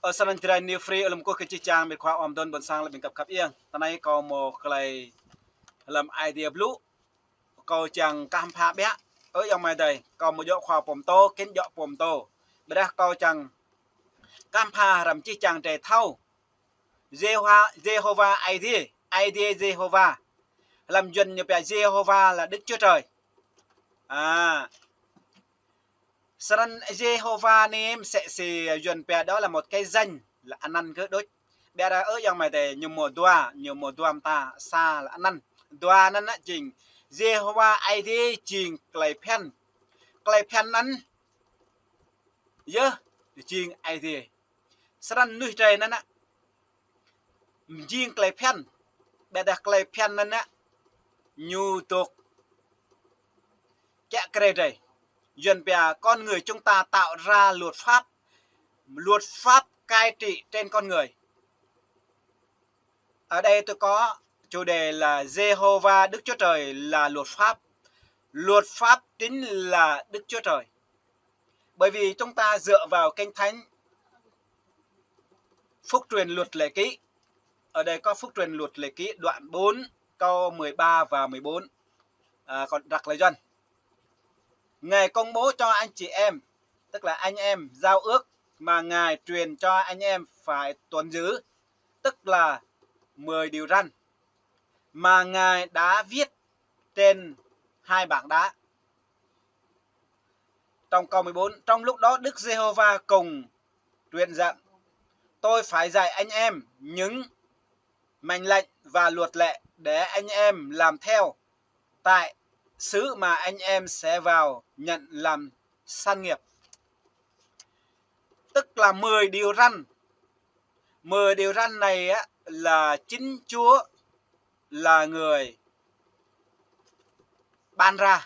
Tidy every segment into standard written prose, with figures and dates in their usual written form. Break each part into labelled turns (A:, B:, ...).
A: ở sân chơi new free làm cô cái chi trang biệt khoa om đơn bận sang là mình cặp yên tao này có một cái làm idea blue câu chẳng cam pha bé ở trong mày đây có một dọ khoa bồm tô kiến dọ bồm tô bây giờ câu chẳng cam pha làm chi chẳng trẻ thâu Jehovah idea Jehovah làm dần như vậy Jehovah là Đức Chúa Trời Sân Jehovah name sẽ dần về đó là một cái danh là ăn năn cứ đối bé ra ở trong mày để nhiều mùa đua ta xa là ăn năn đua nên là trình Jehovah ID trình clay pen ăn dơ trình ID sân nuôi trời nên á trình clay pen bé đặt clay pen nên á nhu tục kẹt kề đây dần bè con người chúng ta tạo ra luật pháp cai trị trên con người. Ở đây tôi có chủ đề là Jehovah Đức Chúa Trời là luật pháp chính là Đức Chúa Trời. Bởi vì chúng ta dựa vào Kinh Thánh phúc truyền luật lệ ký. Ở đây có phúc truyền luật lệ ký đoạn 4 câu 13 và 14 còn đặc lời dân. Ngài công bố cho anh chị em, tức là anh em giao ước mà Ngài truyền cho anh em phải tuân giữ, tức là 10 điều răn mà Ngài đã viết trên 2 bảng đá. Trong câu 14, trong lúc đó Đức Giê-hô-va cùng truyền dặn, tôi phải dạy anh em những mệnh lệnh và luật lệ để anh em làm theo tại xứ mà anh em sẽ vào nhận làm san nghiệp. Tức là 10 điều răn. 10 điều răn này á, là chính Chúa là người ban ra,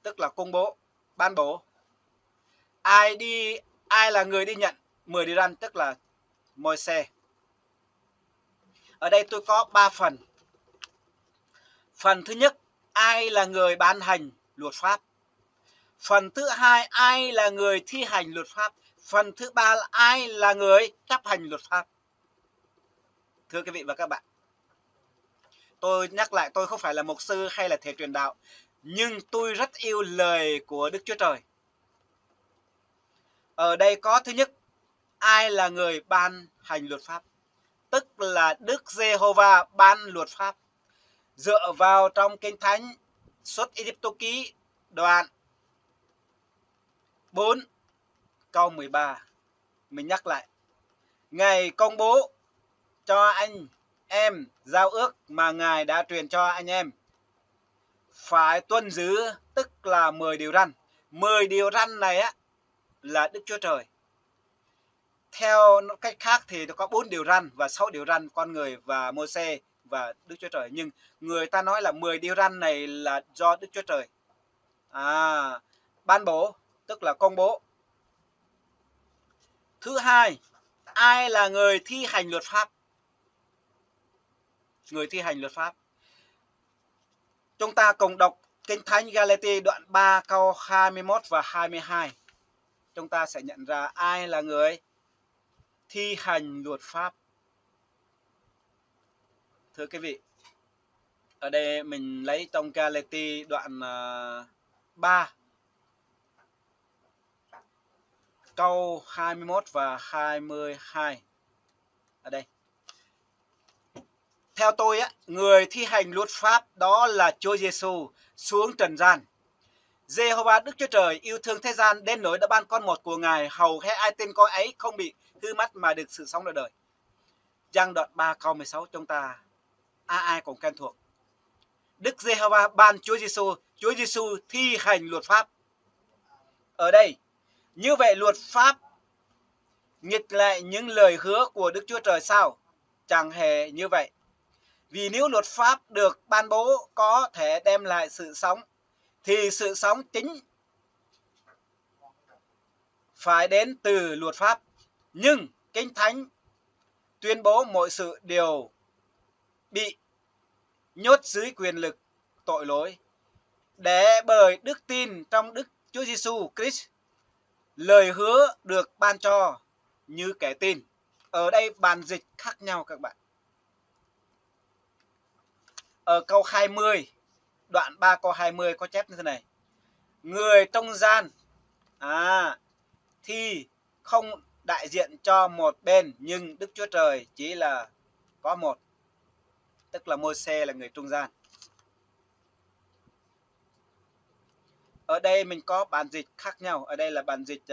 A: tức là công bố, ban bố. Ai là người đi nhận 10 điều răn, tức là Môi-se. Ở đây tôi có 3 phần. Phần thứ nhất, ai là người ban hành luật pháp. Phần thứ hai, ai là người thi hành luật pháp. Phần thứ ba là ai là người chấp hành luật pháp. Thưa quý vị và các bạn, tôi nhắc lại, tôi không phải là mục sư hay là thầy truyền đạo, nhưng tôi rất yêu lời của Đức Chúa Trời. Ở đây có thứ nhất, ai là người ban hành luật pháp, tức là Đức Giê-hô-va ban luật pháp. Dựa vào trong Kinh Thánh Xuất Ai-cập ký đoạn 4 câu 13. Mình nhắc lại. Ngài công bố cho anh em giao ước mà Ngài đã truyền cho anh em phải tuân giữ, tức là 10 điều răn. 10 điều răn này á là Đức Chúa Trời. Theo cách khác thì nó có 4 điều răn và 6 điều răn con người và Môi-se và Đức Chúa Trời. Nhưng người ta nói là 10 điều răn này là do Đức Chúa Trời ban bố, tức là công bố. Thứ hai, ai là người thi hành luật pháp? Người thi hành luật pháp. Chúng ta cùng đọc Kinh Thánh Galati đoạn 3 câu 21 và 22. Chúng ta sẽ nhận ra ai là người thi hành luật pháp. Thưa quý vị, ở đây mình lấy trong Galati đoạn 3 câu 21 và 22. Ở đây. Theo tôi á, người thi hành luật pháp đó là Chúa Giêsu xuống trần gian. Giê-hô-va Đức Chúa Trời yêu thương thế gian đến nỗi đã ban con một của Ngài, hầu hết ai tin con ấy không bị hư mất mà được sự sống đời đời. Giăng đoạn 3 câu 16 chúng ta ai cũng quen thuộc. Đức Giê-hô-va ban Chúa Giêsu thi hành luật pháp. Ở đây, như vậy luật pháp nghịch lại những lời hứa của Đức Chúa Trời sao? Chẳng hề như vậy. Vì nếu luật pháp được ban bố có thể đem lại sự sống, thì sự sống chính phải đến từ luật pháp. Nhưng Kinh Thánh tuyên bố mọi sự đều bị nhốt dưới quyền lực tội lỗi, để bởi đức tin trong Đức Chúa Giêsu Christ, lời hứa được ban cho như kẻ tin. Ở đây bản dịch khác nhau các bạn. Ở câu 20, đoạn 3 câu 20 có chép như thế này. Người trung gian thì không đại diện cho một bên, nhưng Đức Chúa Trời chỉ là có một. Tức là Môi-se là người trung gian. Ở đây mình có bản dịch khác nhau. Ở đây là bản dịch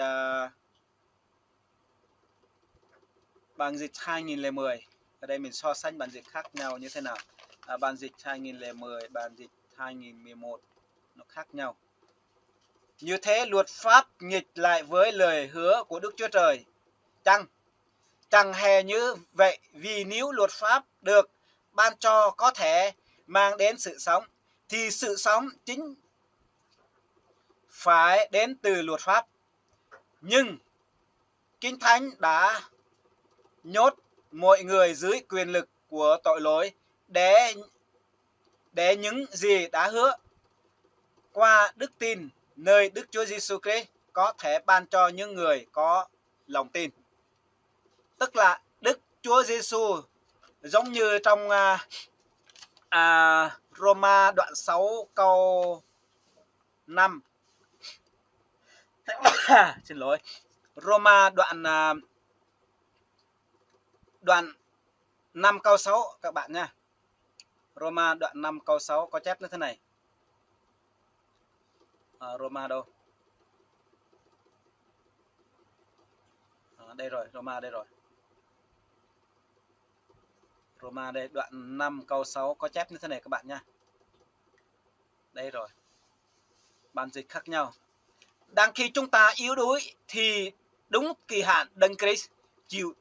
A: 2010. Ở đây mình so sánh bản dịch khác nhau như thế nào. Bản dịch 2010, bản dịch 2011 nó khác nhau. Như thế luật pháp nghịch lại với lời hứa của Đức Chúa Trời chăng? Chẳng hề như vậy, vì nếu luật pháp được ban cho có thể mang đến sự sống, thì sự sống chính phải đến từ luật pháp. Nhưng Kinh Thánh đã nhốt mọi người dưới quyền lực của tội lỗi để những gì đã hứa qua đức tin nơi Đức Chúa Giêsu Christ có thể ban cho những người có lòng tin. Tức là Đức Chúa Giêsu giống như trong Roma đoạn 6 câu 5. Xin lỗi. Roma đoạn 5 câu 6 các bạn nha. Roma đoạn 5 câu 6 có chép như thế này. Roma đâu? Đây rồi, Roma đây rồi. Roma đây, đoạn 5 câu 6 có chép như thế này các bạn nha. Đây rồi. Bản dịch khác nhau. Đang khi chúng ta yếu đuối thì đúng kỳ hạn Đấng Christ chịu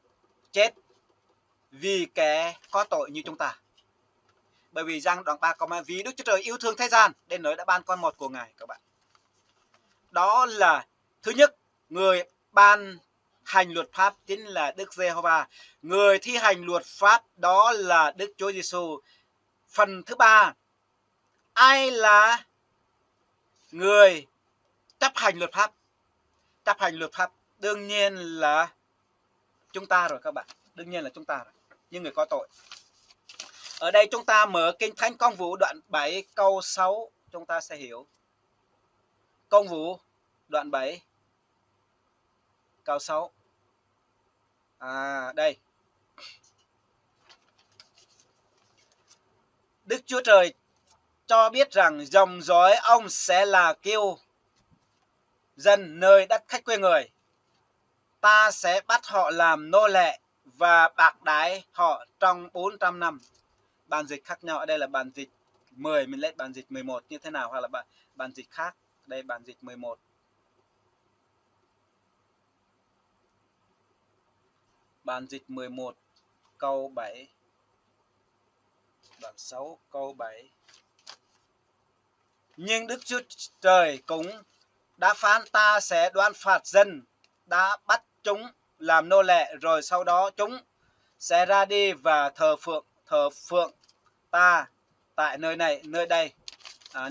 A: chết vì kẻ có tội như chúng ta. Bởi vì Giăng đoạn 3 câu 3, vì Đức Chúa Trời yêu thương thế gian đến nỗi đã ban con một của Ngài các bạn. Đó là thứ nhất, người ban hành luật pháp chính là Đức Giê-hô-va. Người thi hành luật pháp đó là Đức Chúa Giêsu. Phần thứ ba, ai là người chấp hành luật pháp? Chấp hành luật pháp đương nhiên là chúng ta rồi các bạn. Đương nhiên là chúng ta rồi, những người có tội. Ở đây chúng ta mở Kinh Thánh Công vụ đoạn 7 câu 6, chúng ta sẽ hiểu. Công vụ đoạn 7 câu 6. Đây. Đức Chúa Trời cho biết rằng dòng dõi ông sẽ là kêu dân nơi đất khách quê người. Ta sẽ bắt họ làm nô lệ và bạc đãi họ trong 400 năm. Bản dịch khác nhau. Ở đây là bản dịch 10, mình lấy bản dịch 11 như thế nào, hoặc là bản dịch khác. Đây bản dịch 11. Bản dịch 11 câu 7. Đoạn 6 câu 7. Nhưng Đức Chúa Trời cũng đã phán ta sẽ đoán phạt dân đã bắt chúng làm nô lệ, rồi sau đó chúng sẽ ra đi và thờ phượng ta tại nơi này, nơi đây.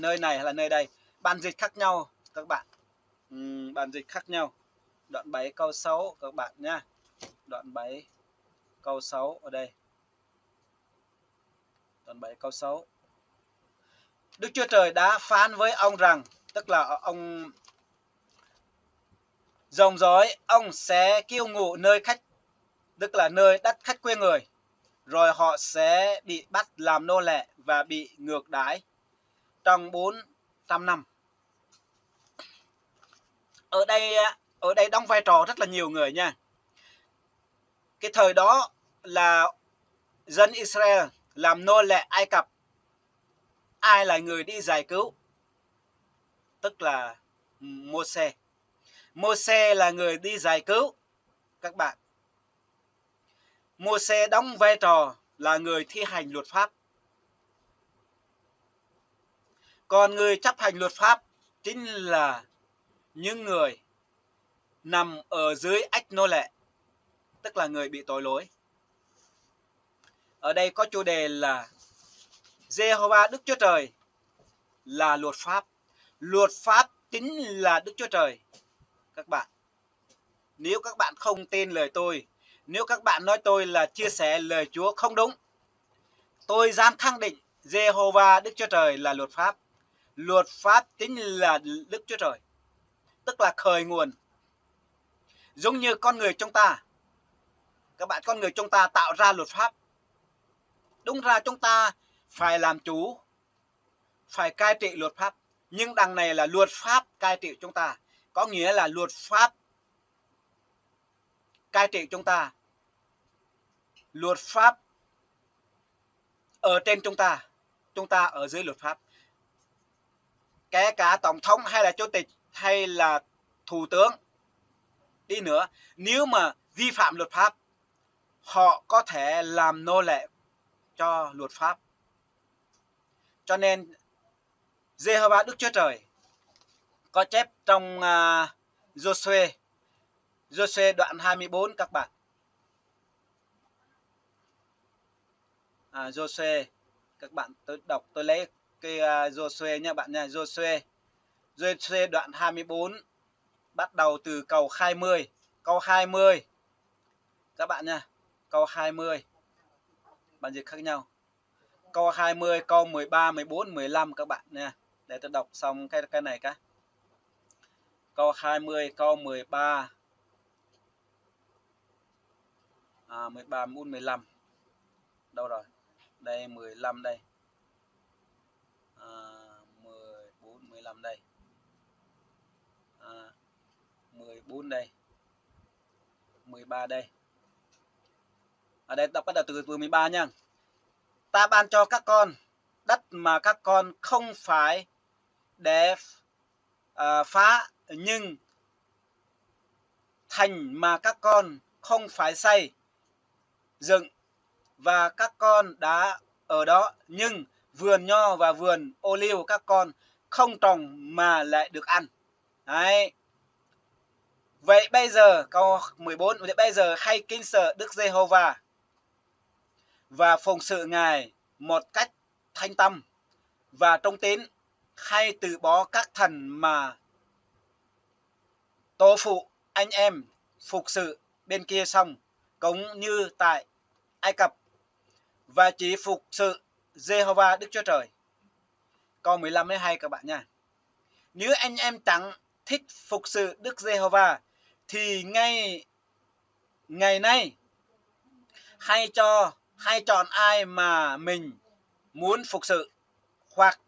A: Nơi này hay là nơi đây. Bản dịch khác nhau các bạn. Bản dịch khác nhau. Đoạn 7 câu 6 các bạn nhá. Đoạn 7 câu 6 ở đây. Đoạn 7 câu 6. Đức Chúa Trời đã phán với ông rằng, tức là ông dòng dõi ông sẽ kiêu ngụ nơi khách, tức là nơi đất khách quê người, rồi họ sẽ bị bắt làm nô lệ và bị ngược đãi trong 400 năm. Ở đây đóng vai trò rất là nhiều người nha. Cái thời đó là dân Israel làm nô lệ Ai Cập. Ai là người đi giải cứu? Tức là Môi-se. Môi-se là người đi giải cứu các bạn. Môi-se đóng vai trò là người thi hành luật pháp. Còn người chấp hành luật pháp chính là những người nằm ở dưới ách nô lệ, tức là người bị tội lỗi. Ở đây có chủ đề là Giê-hô-va Đức Chúa Trời là luật pháp. Luật pháp chính là Đức Chúa Trời các bạn. Nếu các bạn không tin lời tôi, nếu các bạn nói tôi là chia sẻ lời Chúa không đúng, tôi dám khẳng định Giê-hô-va Đức Chúa Trời là luật pháp. Luật pháp chính là Đức Chúa Trời, tức là khởi nguồn. Giống như con người chúng ta, các bạn, con người chúng ta tạo ra luật pháp. Đúng ra chúng ta phải làm chủ, phải cai trị luật pháp. Nhưng đằng này là luật pháp cai trị chúng ta. Có nghĩa là luật pháp cai trị chúng ta. Luật pháp ở trên chúng ta ở dưới luật pháp. Kể cả tổng thống hay là chủ tịch hay là thủ tướng đi nữa, nếu mà vi phạm luật pháp, họ có thể làm nô lệ cho luật pháp. Cho nên Giê-hô-va Đức Chúa Trời có chép trong Giô-suê đoạn 24 các bạn. Giô-suê, các bạn, tôi lấy cái Giô-suê nha bạn nha. Giô-suê đoạn 24 bắt đầu từ câu 20. Câu 20 các bạn nha. Câu 20 bản dịch khác nhau. Câu 20, câu 13, 14, 15 các bạn nha. Để tôi đọc xong cái này cái. Câu 20, câu 13, 13, 14, 15. Đâu rồi? Đây 15 đây. 14, 15 đây. 14 đây. 13 đây. Ở đây đọc bắt đầu từ 13 nha. Ta ban cho các con đất mà các con không phải để phá, nhưng thành mà các con không phải xây dựng, và các con đã ở đó, nhưng vườn nho và vườn ô liu các con không trồng mà lại được ăn. Đấy. Vậy bây giờ, câu 14, vậy bây giờ hãy kính sợ Đức Giê-hô-va và phụng sự Ngài một cách thanh tâm và trung tín, hay từ bỏ các thần mà tổ phụ anh em phục sự bên kia sông, cũng như tại Ai Cập, và chỉ phục sự Giê-hô-va Đức Chúa Trời. Câu 15 đến 2 các bạn nha. Nếu anh em chẳng thích phục sự Đức Giê-hô-va thì ngày nay hay chọn ai mà mình muốn phục sự, hoặc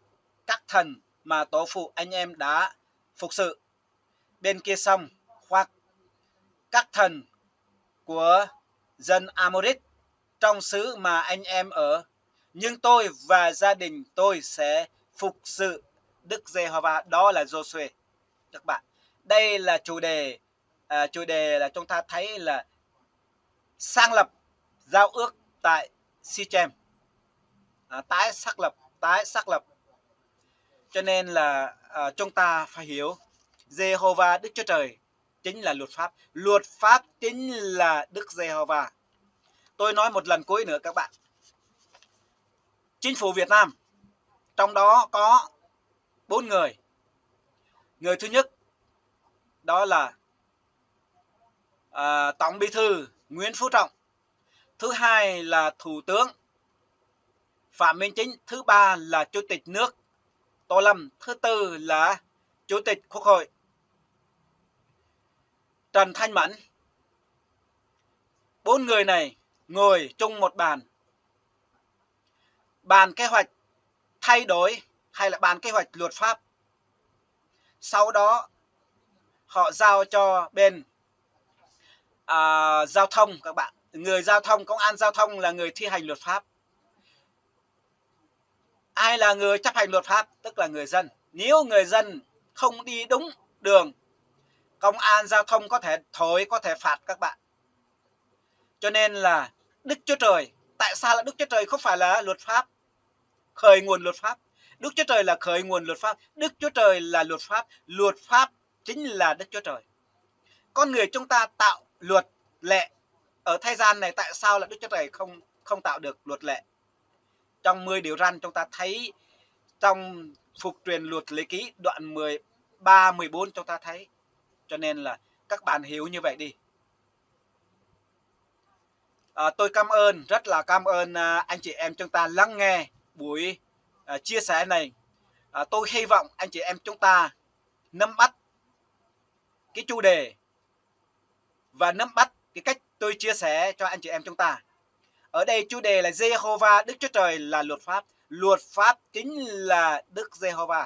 A: các thần mà tổ phụ anh em đã phục sự bên kia sông, hoặc các thần của dân Amorit trong xứ mà anh em ở. Nhưng tôi và gia đình tôi sẽ phục sự Đức Giê-hô-va. Đó là Giô-suê các bạn. Đây là chủ đề là chúng ta thấy là sang lập giao ước tại Sichem, tái xác lập. Cho nên là chúng ta phải hiểu Giê-hô-va Đức Chúa Trời chính là luật pháp. Luật pháp chính là Đức Giê-hô-va. Tôi nói một lần cuối nữa các bạn. Chính phủ Việt Nam, trong đó có 4 người. Người thứ nhất đó là Tổng Bí thư Nguyễn Phú Trọng. Thứ hai là Thủ tướng Phạm Minh Chính. Thứ ba là Chủ tịch nước Tô Lâm. Thứ tư là Chủ tịch Quốc hội Trần Thanh Mẫn. 4 người này ngồi chung một bàn kế hoạch thay đổi hay là bàn kế hoạch luật pháp. Sau đó họ giao cho bên giao thông các bạn. Người giao thông, công an giao thông là người thi hành luật pháp. Ai là người chấp hành luật pháp? Tức là người dân. Nếu người dân không đi đúng đường, công an giao thông có thể thổi, có thể phạt các bạn. Cho nên là Đức Chúa Trời, tại sao là Đức Chúa Trời không phải là luật pháp, khởi nguồn luật pháp? Đức Chúa Trời là khởi nguồn luật pháp. Đức Chúa Trời là luật pháp. Luật pháp chính là Đức Chúa Trời. Con người chúng ta tạo luật lệ ở thế gian này, tại sao là Đức Chúa Trời không tạo được luật lệ? Trong 10 điều răn chúng ta thấy, trong Phục truyền luật lệ ký đoạn 13, 14 chúng ta thấy. Cho nên là các bạn hiểu như vậy đi. Tôi cảm ơn, rất là cảm ơn anh chị em chúng ta lắng nghe buổi chia sẻ này. Tôi hy vọng anh chị em chúng ta nắm bắt cái chủ đề và nắm bắt cái cách tôi chia sẻ cho anh chị em chúng ta. Ở đây chủ đề là Jehovah, Đức Chúa Trời là luật pháp. Luật pháp chính là Đức Jehovah.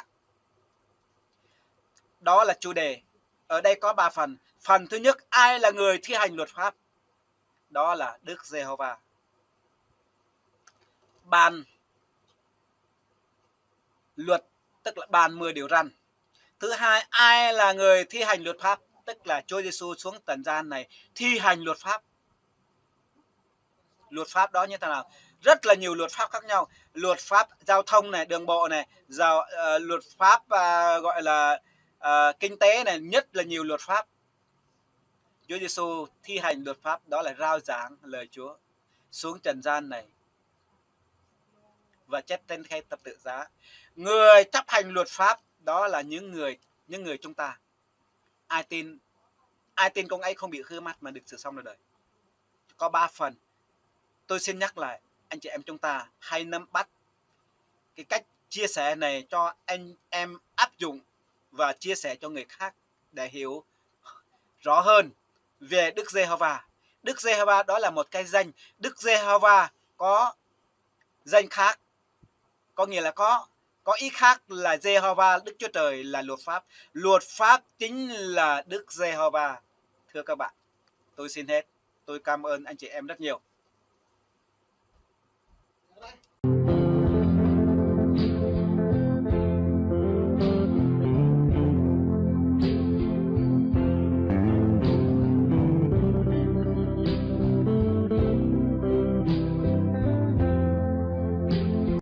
A: Đó là chủ đề. Ở đây có 3 phần. Phần thứ nhất, ai là người thi hành luật pháp? Đó là Đức Jehovah. Bàn luật, tức là bàn 10 điều răn. Thứ hai, ai là người thi hành luật pháp? Tức là Chúa Giêsu xuống trần gian này thi hành luật pháp. Luật pháp đó như thế nào? Rất là nhiều luật pháp khác nhau. Luật pháp giao thông này, đường bộ này, luật pháp gọi là kinh tế này, nhất là nhiều luật pháp. Chúa Giêsu thi hành luật pháp, đó là rao giảng lời Chúa xuống trần gian này và chết trên cây thập tự giá. Người chấp hành luật pháp đó là những người chúng ta. Ai tin công ấy không bị hư mắt mà được sự sống đời đời. Có 3 phần. Tôi xin nhắc lại, anh chị em chúng ta hãy nắm bắt cái cách chia sẻ này cho anh em áp dụng và chia sẻ cho người khác để hiểu rõ hơn về Đức Giê-hô-va. Đức Giê-hô-va đó là một cái danh. Đức Giê-hô-va có danh khác, có nghĩa là có ý khác là Giê-hô-va, Đức Chúa Trời là luật pháp. Luật pháp chính là Đức Giê-hô-va. Thưa các bạn, tôi xin hết. Tôi cảm ơn anh chị em rất nhiều.